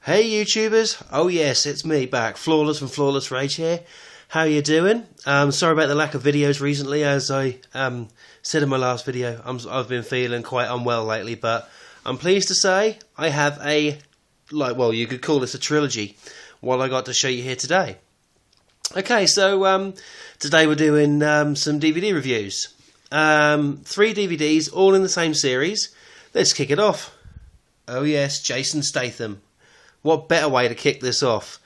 Hey YouTubers, oh yes, it's me back, Flawless from Flawless Rage here. How you doing? Sorry about the lack of videos recently, as I said in my last video. I've been feeling quite unwell lately, but I'm pleased to say I have you could call this a trilogy, what I got to show you here today. Okay, so today we're doing some DVD reviews. 3 DVDs, all in the same series. Let's kick it off. Oh yes, Jason Statham. What better way to kick this off?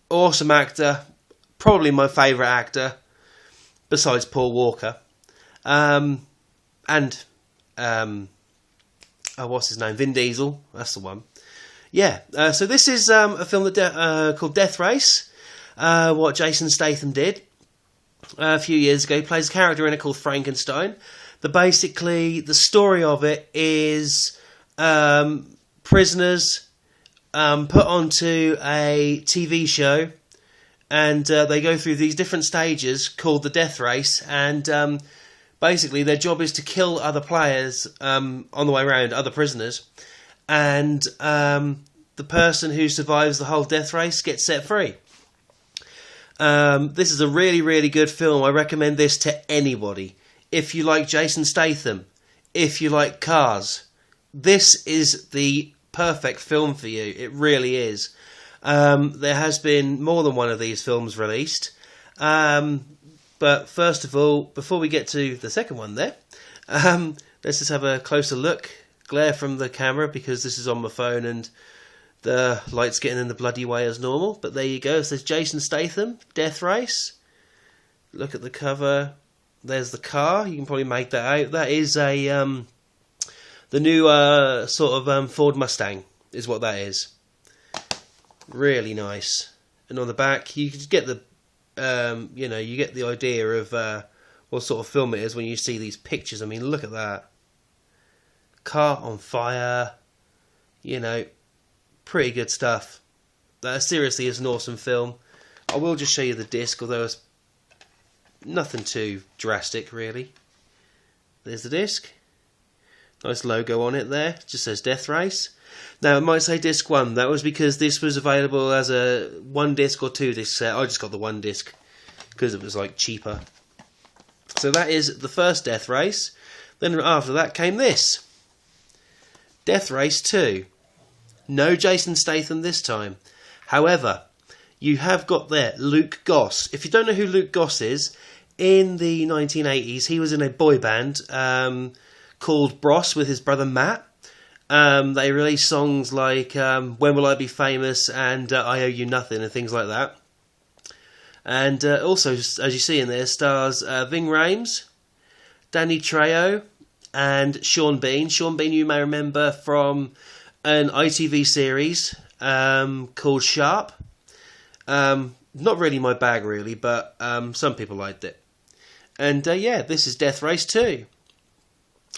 Awesome actor, probably my favourite actor, besides Paul Walker. What's his name? Vin Diesel, that's the one. Yeah, so this is a film called Death Race, what Jason Statham did a few years ago. He plays a character in it called Frankenstein. The story of it is prisoners put onto a TV show, and they go through these different stages called the Death Race, and basically their job is to kill other players on the way around, other prisoners, and the person who survives the whole death race gets set free. This is a really, really good film. I recommend this to anybody. If you like Jason Statham, if you like cars, this is the perfect film for you. It really is. There has been more than one of these films released. But first of all, before we get to the second one there, let's just have a closer look. Glare from the camera because this is on my phone and the light's getting in the bloody way as normal. But there you go. It says Jason Statham, Death Race. Look at the cover. There's the car. You can probably make that out. That is the new Ford Mustang is what that is. Really nice. And on the back, you just get the, you get the idea of what sort of film it is when you see these pictures. I mean, look at that. Car on fire. Pretty good stuff. That seriously is an awesome film. I will just show you the disc, although it's nothing too drastic, really. There's the disc. Nice logo on it there. It just says Death Race. Now, it might say disc 1. That was because this was available as a 1 disc or 2 disc set. I just got the 1 disc because it was cheaper. So that is the first Death Race. Then after that came this. Death Race 2. No Jason Statham this time. However, you have got there Luke Goss. If you don't know who Luke Goss is, in the 1980s he was in a boy band called Bros with his brother Matt. They released songs like When Will I Be Famous and I Owe You Nothing and things like that. And also, as you see in there, stars Ving Rhames, Danny Trejo and Sean Bean. Sean Bean you may remember from an ITV series called Sharp. Not really my bag really, but some people liked it. And this is Death Race 2.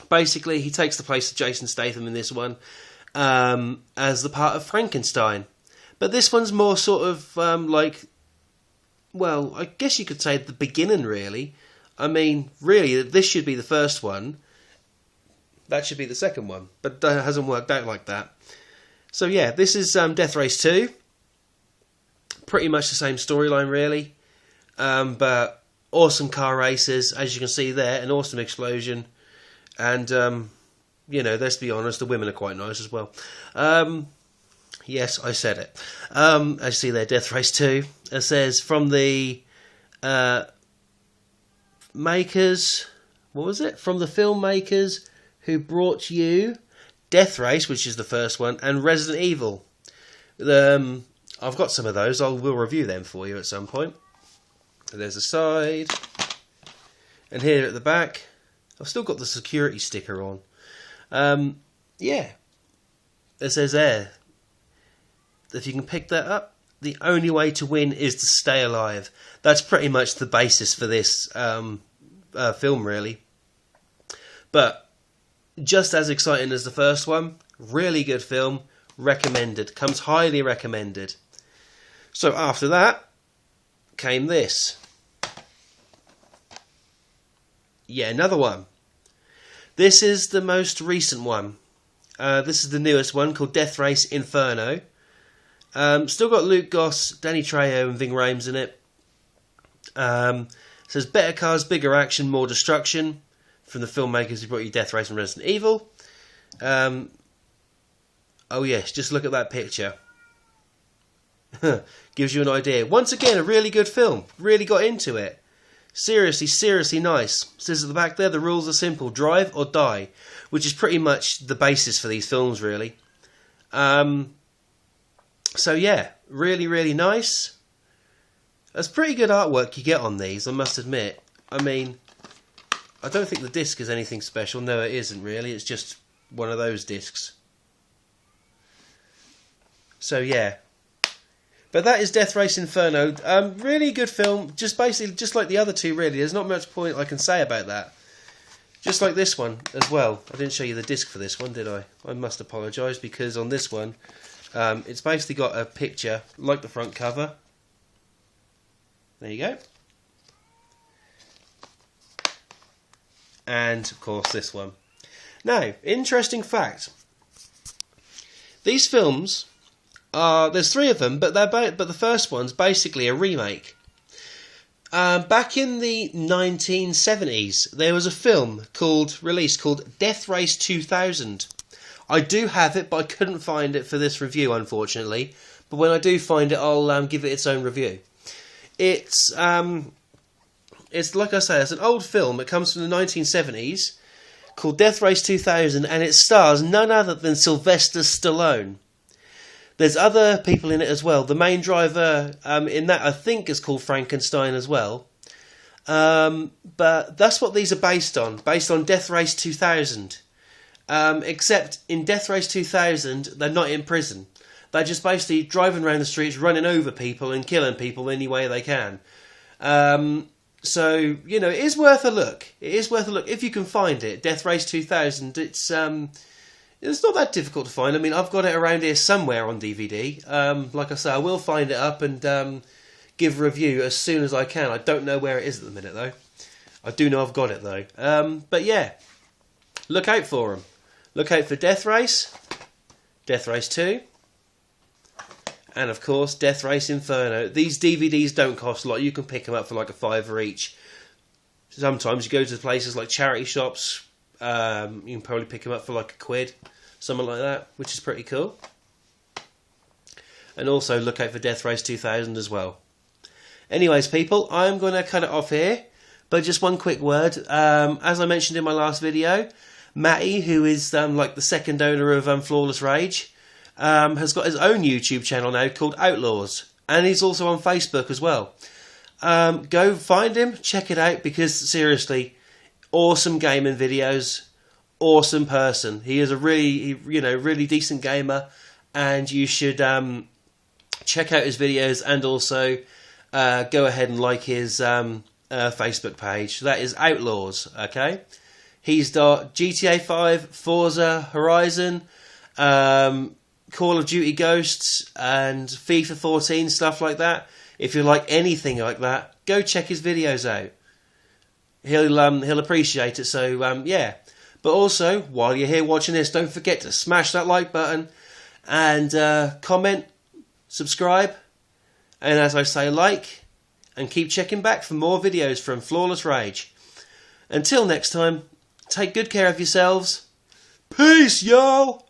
Basically, he takes the place of Jason Statham in this one as the part of Frankenstein. But this one's more sort of I guess you could say the beginning, really. I mean, really, this should be the first one. That should be the second one. But that hasn't worked out like that. So yeah, this is Death Race 2. Pretty much the same storyline, really. But awesome car races, as you can see there. An awesome explosion. And, let's be honest, the women are quite nice as well. Yes, I said it. As you see there, Death Race 2. It says, from the makers... What was it? From the filmmakers who brought you Death Race, which is the first one, and Resident Evil. I've got some of those. We'll review them for you at some point. So there's the side. And here at the back... I've still got the security sticker on. It says there, if you can pick that up, the only way to win is to stay alive. That's pretty much the basis for this film, really. But just as exciting as the first one, really good film, recommended, comes highly recommended. So after that came this. Yeah, another one. This is the most recent one. This is the newest one called Death Race Inferno. Still got Luke Goss, Danny Trejo and Ving Rhames in it. Says better cars, bigger action, more destruction, from the filmmakers who brought you Death Race and Resident Evil. Oh yes, just look at that picture. Gives you an idea. Once again, a really good film. Really got into it. Seriously nice. Says at the back there, the rules are simple. Drive or die. Which is pretty much the basis for these films, really. So yeah, really nice. That's pretty good artwork you get on these, I must admit. I mean, I don't think the disc is anything special. No, it isn't really. It's just one of those discs. So yeah. But that is Death Race Inferno. Really good film. Just basically, just like the other two, really. There's not much point I can say about that. Just like this one as well. I didn't show you the disc for this one, did I? I must apologise, because on this one, it's basically got a picture, like the front cover. There you go. And, of course, this one. Now, interesting fact. These films... there's three of them, but the first one's basically a remake. Back in the 1970s, there was a film released called Death Race 2000. I do have it, but I couldn't find it for this review, unfortunately. But when I do find it, I'll give it its own review. It's like I say, it's an old film. It comes from the 1970s, called Death Race 2000, and it stars none other than Sylvester Stallone. There's other people in it as well. The main driver in that, I think, is called Frankenstein as well. But that's what these are based on Death Race 2000. Except in Death Race 2000, they're not in prison. They're just basically driving around the streets, running over people and killing people any way they can. So, you know, it is worth a look. It is worth a look if you can find it. Death Race 2000, it's not that difficult to find. I mean, I've got it around here somewhere on DVD. Like I say, I will find it up and give a review as soon as I can. I don't know where it is at the minute, though. I do know I've got it, though. But yeah, look out for them. Look out for Death Race, Death Race 2, and of course, Death Race Inferno. These DVDs don't cost a lot. You can pick them up for like a £5 each. Sometimes you go to places like charity shops. You can probably pick them up for like £1, something like that, which is pretty cool. And also look out for Death Race 2000 as well. Anyways, people, I'm going to cut it off here. But just one quick word. As I mentioned in my last video, Matty, who is like the second owner of Flawless Rage, has got his own YouTube channel now called Outlaws. And he's also on Facebook as well. Go find him, check it out, because seriously, awesome gaming videos, awesome person. He is a really decent gamer, and you should check out his videos and also go ahead and like his Facebook page. That is Outlaws, okay? He's got GTA 5, Forza Horizon, Call of Duty Ghosts, and FIFA 14, stuff like that. If you like anything like that, go check his videos out. He'll appreciate it. So yeah. But also, while you're here watching this, don't forget to smash that like button and comment, subscribe, and as I say, like, and keep checking back for more videos from Flawless Rage. Until next time, take good care of yourselves. Peace, y'all!